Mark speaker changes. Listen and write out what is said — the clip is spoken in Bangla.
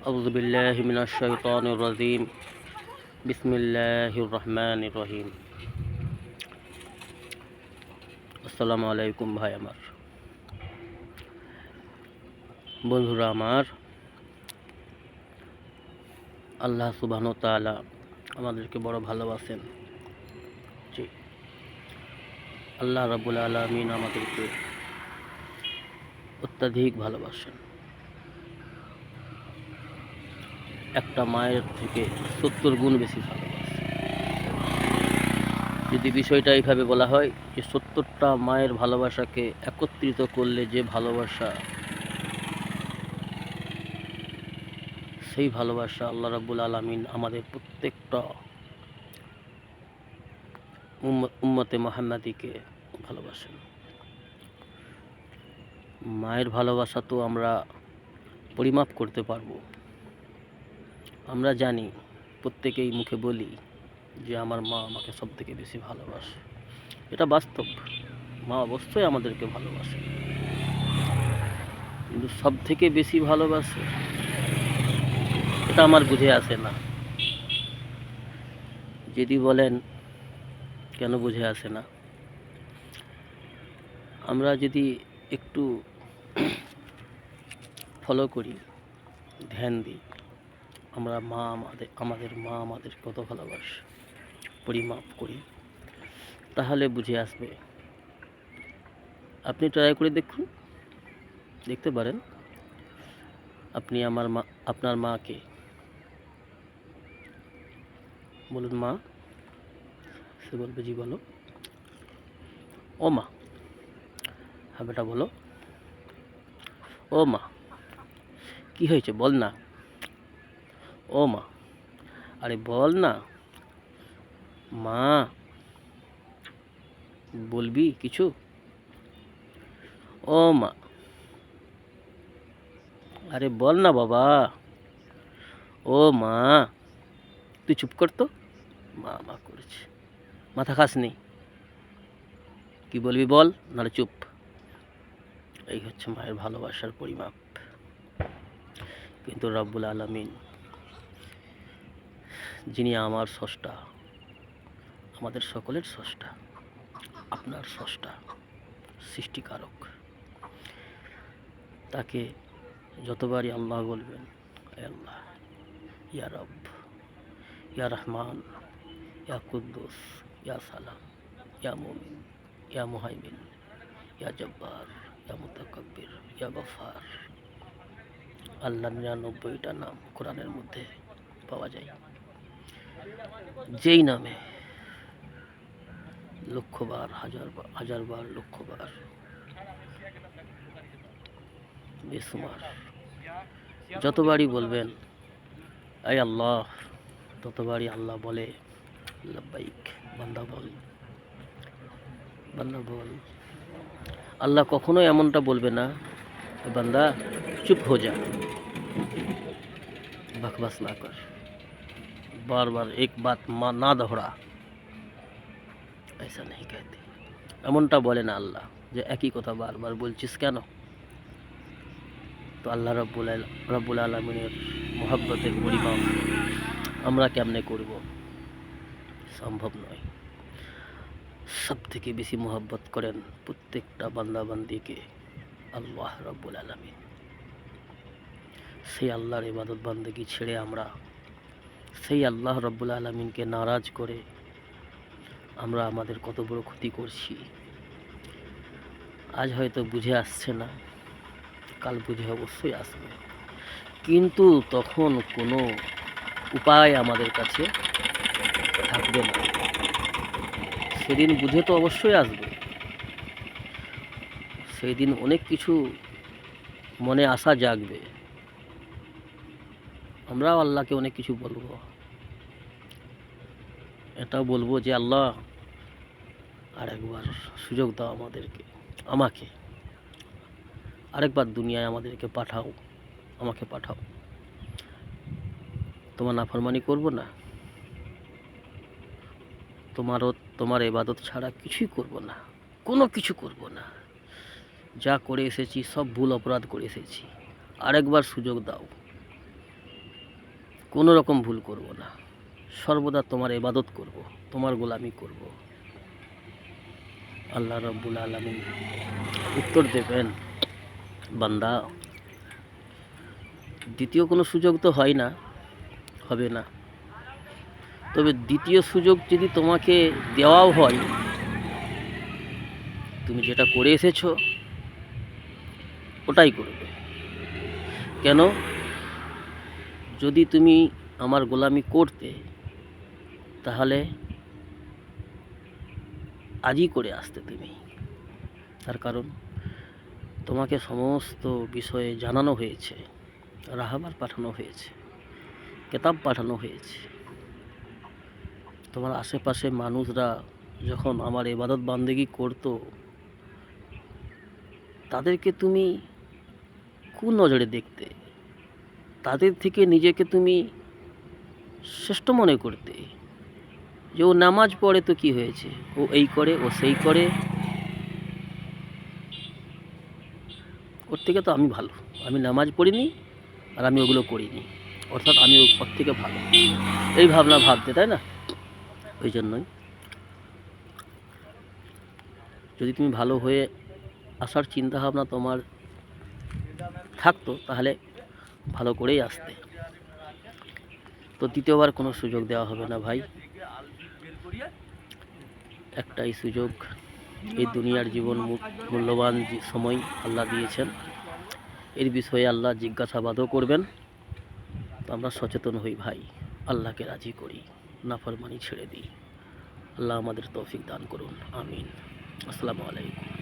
Speaker 1: أعوذ بالله من الشيطان الرجيم بسم الله الرحمن الرحيم আসসালামু আলাইকুম ভাই আমার বন্ধুরা আমার আল্লাহ সুবহানাহু ওয়া তাআলা আমাদেরকে বড় ভালোবাসেন। জি, আল্লাহ রাব্বুল আলামিন আমাদেরকে অত্যাধিক ভালোবাসেন। একটা মায়ের থেকে 70 গুণ বেশি ভালোবাসেন। যদি বিষয়টা এইভাবে বলা হয় যে 70টা মায়ের ভালোবাসাকে একত্রিত করলে যে ভালোবাসা, সেই ভালোবাসা আল্লাহ রাব্বুল আলামিন আমাদের প্রত্যেকটা উম্মতে মুহাম্মাদিকে ভালোবাসেন। মায়ের ভালোবাসা তো আমরা পরিমাপ করতে পারবো। আমরা জানি, প্রত্যেকেই মুখে বলি যে আমার মা আমাকে সবথেকে বেশি ভালোবাসে। এটা বাস্তব, মা অবশ্যই আমাদেরকে ভালোবাসে, কিন্তু সবথেকে বেশি ভালোবাসে এটা আমার বুঝে আসে না। যদি বলেন কেন বুঝে আসে না, আমরা যদি একটু ফলো করি, ধ্যান দিই, আমরা আমাদের মা আমাদের কত ভালোবাসে পরিমাপ করি, তাহলে বুঝে আসবে। আপনি ট্রাই করে দেখুন, দেখতে পারেন। আপনি আপনার মাকে বলুন, মা, সে বলবে জি বলো। ও মা, হ্যাঁ বেটা বলো। ও মা, কি হয়েছে বল না। ও মা, আরে বল না। মা, বলবি কিছু। ও মা, আরে বল না বাবা। ও মা, তুই চুপ কর তো। মা মা করেছে, মাথা খাস নি, কি বলবি বল, নাহলে চুপ। এই হচ্ছে মায়ের ভালোবাসার পরিমাপ। কিন্তু রব্বুল আলামিন, যিনি আমার স্রষ্টা, আমাদের সকলের স্রষ্টা, আপনার স্রষ্টা, সৃষ্টিকারক, তাকে যতবারই আল্লাহ বলবেন, আল্লাহ, ইয়া রব, ইয়া রহমান, ইয়া কুদ্দুস, ইয়া সালাম, ইয়া মুমিন, ইয়া মুহাইমিন, ইয়া জব্বার, ইয়া মুতাকাব্বির, ইয়া গফফার, আল্লাহর 99টা নাম কোরআনের মধ্যে পাওয়া যায়। যেই নামে লক্ষবার, হাজারবার, লক্ষবার, বেসুমার যতবারই বলবেন আয় আল্লাহ, ততবারই আল্লাহ বলে লাব্বাইক, বান্দা বল, বান্দা বল। আল্লাহ কখনোই এমনটা বলবে না বান্দা চুপ হো যা, बकवास ना कर, बार बार एक बात ना दोहरा, ऐसा नहीं कहते। এমনটা বলে না আল্লাহ যে একই কথা বারবার বলছিস কেন। তো আল্লাহ রব্বুল আলামিনের মহব্বতের পরিমাপ আমরা কেমনে করব, সম্ভব নয়। সব থেকে বেশি মহব্বত করেন প্রত্যেকটা বান্দা বান্দিকে আল্লাহ রব্বুল আলামিন। সেই আল্লাহর ইবাদত বান্দেগি ছেড়ে আমরা সেই আল্লাহ রব্বুল আলামিনকে নারাজ করে আমরা আমাদের কত বড় ক্ষতি করছি। আজ হয়তো বুঝে আসছে না, কাল বুঝে অবশ্যই আসবে, কিন্তু তখন কোনো উপায় আমাদের কাছে থাকবে না। সেদিন বুঝে তো অবশ্যই আসবে। সেই দিন অনেক কিছু মনে আশা জাগবে, আমরাও আল্লাহকে অনেক কিছু বলবো। এটাও বলবো যে আল্লাহ আরেকবার সুযোগ দাও আমাকে আরেকবার দুনিয়ায় আমাদেরকে পাঠাও, আমাকে পাঠাও। তোমার নাফরমানি করব না, তোমার ইবাদত ছাড়া কিছুই করব না, কোনো কিছু করব না। যা করে এসেছি সব ভুল অপরাধ করে এসেছি, আরেকবার সুযোগ দাও। কোনো রকম ভুল করব না, সর্বদা তোমার ইবাদত করব, তোমার গোলামি করব। আল্লাহ রাব্বুল আলামিন উত্তর দেবেন, বান্দা দ্বিতীয় কোনো সুযোগ তো হয় না, হবে না। তবে দ্বিতীয় সুযোগ যদি তোমাকে দেওয়াও হয়, তুমি যেটা করে এসেছো ওটাই করবে। কেন? যদি তুমি আমার গোলামি করতে, তাহলে আজই করে আসতে তুমি। তার কারণ তোমাকে সমস্ত বিষয়ে জানানো হয়েছে, রাহবার পাঠানো হয়েছে, কেতাব পাঠানো হয়েছে। তোমার আশেপাশে মানুষরা যখন আমার ইবাদত বান্দেগি করতো, তাদেরকে তুমি কোন নজরে দেখতে? তাদের থেকে নিজেকে তুমি শ্রেষ্ঠ মনে করতে, যে ও নামাজ পড়ে তো কি হয়েছে, ও এই করে, ও সেই করে, ওর থেকে তো আমি ভালো। আমি নামাজ পড়িনি আর আমি ওগুলো করিনি, অর্থাৎ আমি ওর থেকে ভালো, এই ভাবনা ভাবতে, তাই না? ওই জন্যই যদি তুমি ভালো হয়ে আসার চিন্তাভাবনা তোমার থাকতো, তাহলে ভালো করেই আসতে। তো দ্বিতীয়বার কোনো সুযোগ দেওয়া হবে না ভাই। একটাই সুযোগ, এই দুনিয়ার জীবন মূল্যবান সময় আল্লাহ দিয়েছেন, এর বিষয়ে আল্লাহ জিজ্ঞাসাবাদও করবেন। তো আমরা সচেতন হই ভাই, আল্লাহকে রাজি করি, নাফরমানি ছেড়ে দিই। আল্লাহ আমাদের তৌফিক দান করুন, আমিন। আসসালামু আলাইকুম।